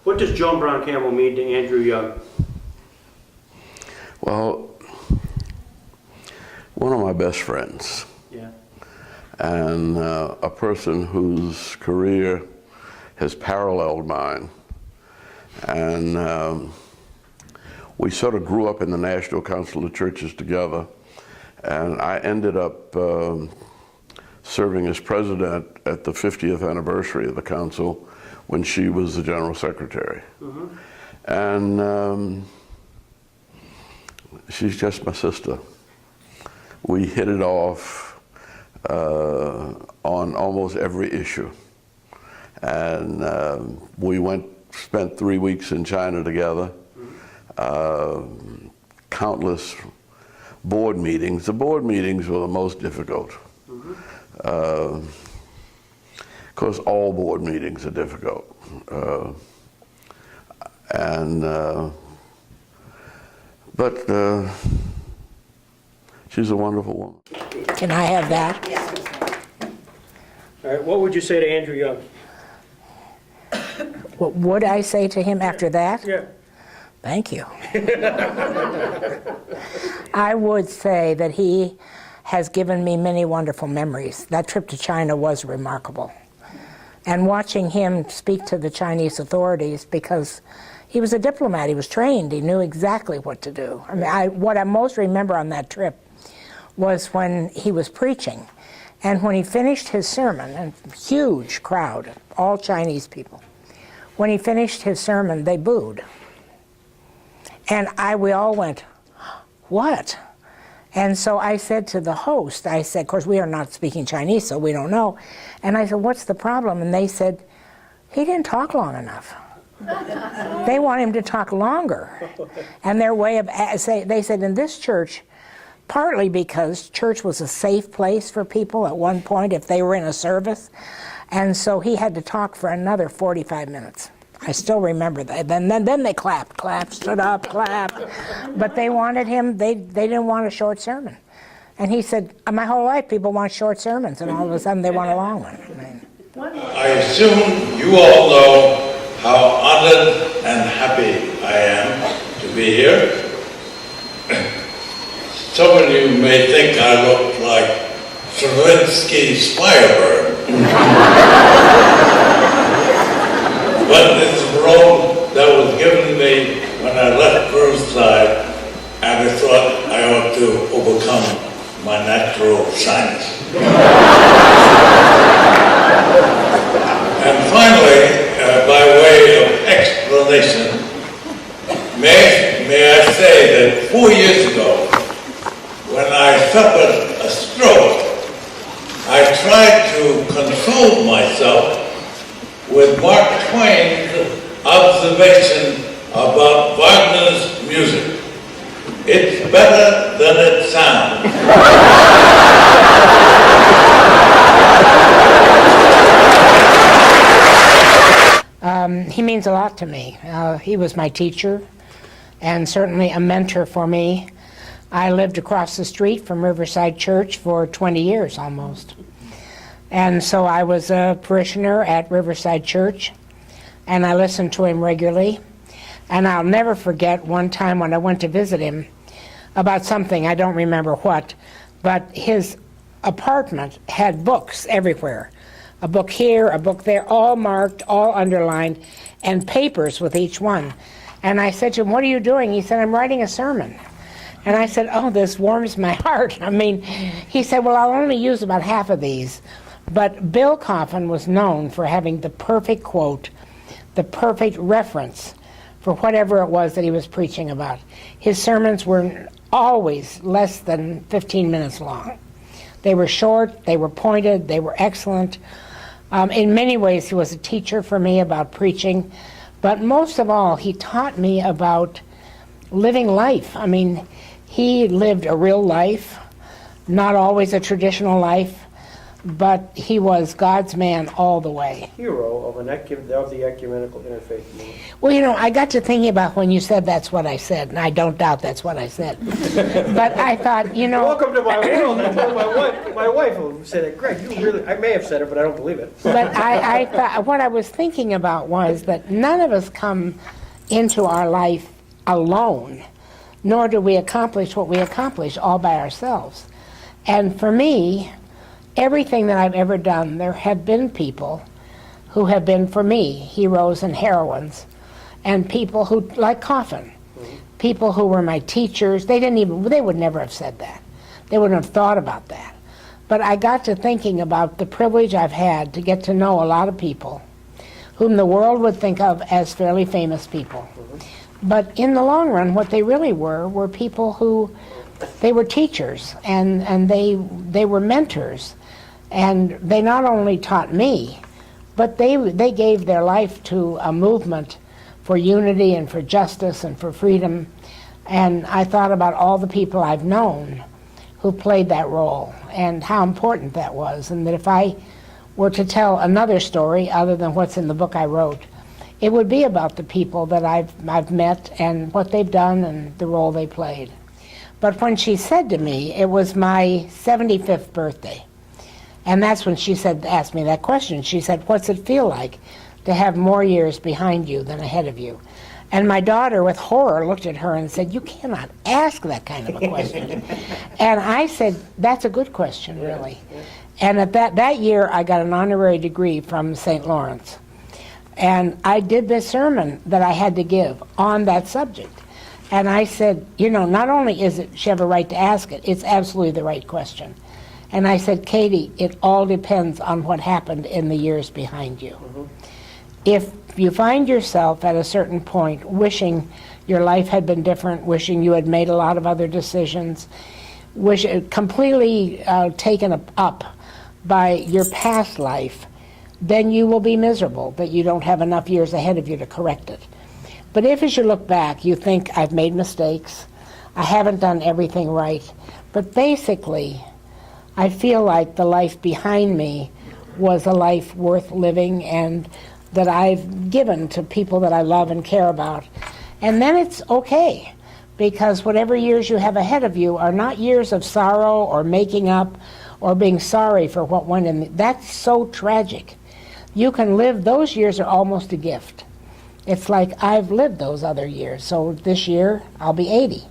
What does Joan Brown Campbell mean to Andrew Young? Well, one of my best friends. Yeah. And a person whose career has paralleled mine. And we sort of grew up in the National Council of Churches together. And I ended up serving as president at the 50th anniversary of the council when she was the general secretary. Mm-hmm. And she's just my sister. We hit it off on almost every issue. And we spent 3 weeks in China together, countless board meetings. The board meetings were the most difficult. Of course, all board meetings are difficult. But she's a wonderful woman. Can I have that? All right, what would you say to Andrew Young? What would I say to him after that? Yeah. Thank you. I would say that he has given me many wonderful memories. That trip to China was remarkable. And watching him speak to the Chinese authorities, because he was a diplomat, he was trained, he knew exactly what to do. I mean, what I most remember on that trip was when he was preaching. And when he finished his sermon, a huge crowd, all Chinese people, when he finished his sermon, they booed. And we all went, what? And so I said to the host, I said, of course, we are not speaking Chinese, so we don't know. And I said, what's the problem? And they said, he didn't talk long enough. They want him to talk longer. And their way of, they said, in this church, partly because church was a safe place for people at one point if they were in a service. And so he had to talk for another 45 minutes. I still remember that. Then they clapped, stood up, clapped. But they wanted him, they didn't want a short sermon. And he said, my whole life people want short sermons, and all of a sudden they want a long one. I assume you all know how honored and happy I am to be here. Some of you may think I look like Stravinsky's Firebird. But it's a role that was given me when I left Riverside, and I thought I ought to overcome my natural shyness. And finally, by way of explanation, may I say that 4 years ago, when I suffered a stroke, I tried to console myself with Mark Twain's observation about Wagner's music. It's better than it sounds. He means a lot to me. He was my teacher and certainly a mentor for me. I lived across the street from Riverside Church for 20 years almost. And so I was a parishioner at Riverside Church, and I listened to him regularly. And I'll never forget one time when I went to visit him about something, I don't remember what, but his apartment had books everywhere. A book here, a book there, all marked, all underlined, and papers with each one. And I said to him, what are you doing? He said, I'm writing a sermon. And I said, oh, this warms my heart. I mean, he said, well, I'll only use about half of these. But Bill Coffin was known for having the perfect quote, the perfect reference for whatever it was that he was preaching about. His sermons were always less than 15 minutes long. They were short, they were pointed, they were excellent. In many ways, he was a teacher for me about preaching, but most of all, he taught me about living life. I mean, he lived a real life, not always a traditional life, but he was God's man all the way. Hero of the ecumenical interfaith movement. Well, you know, I got to thinking about when you said that's what I said, and I don't doubt that's what I said. But I thought, you know... Welcome to my world. I told my wife who said it. Greg, you really... I may have said it, but I don't believe it. But I thought, what I was thinking about was that none of us come into our life alone, nor do we accomplish what we accomplish all by ourselves. And for me, everything that I've ever done, there have been people who have been, for me, heroes and heroines, and people who, like Coffin, people who were my teachers. They would never have said that. They wouldn't have thought about that. But I got to thinking about the privilege I've had to get to know a lot of people whom the world would think of as fairly famous people. But in the long run, what they really were people who, they were teachers, and they were mentors. And they not only taught me, but they gave their life to a movement for unity and for justice and for freedom. And I thought about all the people I've known who played that role and how important that was. And that if I were to tell another story other than what's in the book I wrote, it would be about the people that I've met and what they've done and the role they played. But when she said to me, it was my 75th birthday. And that's when she asked me that question. She said, what's it feel like to have more years behind you than ahead of you? And my daughter, with horror, looked at her and said, you cannot ask that kind of a question. And I said, that's a good question, really. And at that year, I got an honorary degree from St. Lawrence. And I did this sermon that I had to give on that subject. And I said, you know, not only is it she have a right to ask it, it's absolutely the right question. And I said, Katie, it all depends on what happened in the years behind you. If you find yourself at a certain point wishing your life had been different, wishing you had made a lot of other decisions, completely taken up by your past life, then you will be miserable that you don't have enough years ahead of you to correct it. But if, as you look back, you think, I've made mistakes, I haven't done everything right, but basically, I feel like the life behind me was a life worth living and that I've given to people that I love and care about. And then it's okay, because whatever years you have ahead of you are not years of sorrow or making up or being sorry for what went in. That's so tragic. You can live, those years are almost a gift. It's like I've lived those other years, so this year I'll be 80.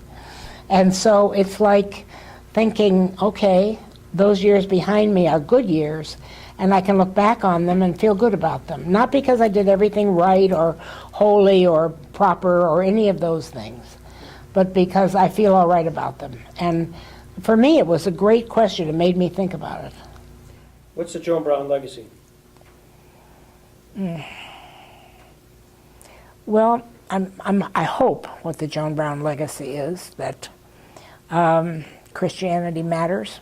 And so it's like thinking, okay, those years behind me are good years, and I can look back on them and feel good about them. Not because I did everything right or holy or proper or any of those things, but because I feel all right about them. And for me, it was a great question. It made me think about it. What's the Joan Brown legacy? Well, I hope what the Joan Brown legacy is that Christianity matters.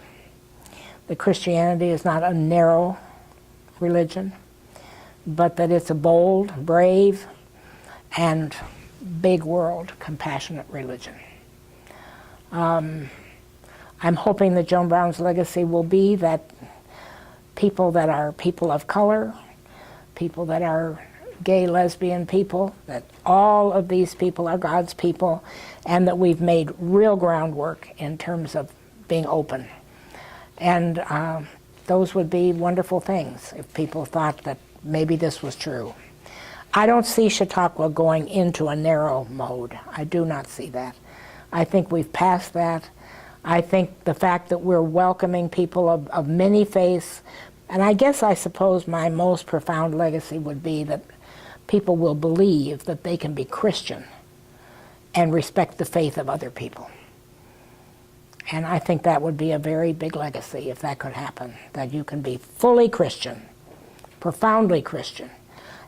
That Christianity is not a narrow religion, but that it's a bold, brave, and big world, compassionate religion. I'm hoping that Joan Brown's legacy will be that people that are people of color, people that are gay, lesbian people, that all of these people are God's people, and that we've made real groundwork in terms of being open. And those would be wonderful things if people thought that maybe this was true. I don't see Chautauqua going into a narrow mode. I do not see that. I think we've passed that. I think the fact that we're welcoming people of many faiths, and I suppose my most profound legacy would be that people will believe that they can be Christian and respect the faith of other people. And I think that would be a very big legacy if that could happen, that you can be fully Christian, profoundly Christian,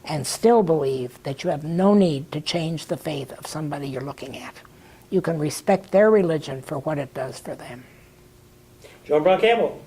and still believe that you have no need to change the faith of somebody you're looking at. You can respect their religion for what it does for them. Joan Brown Campbell.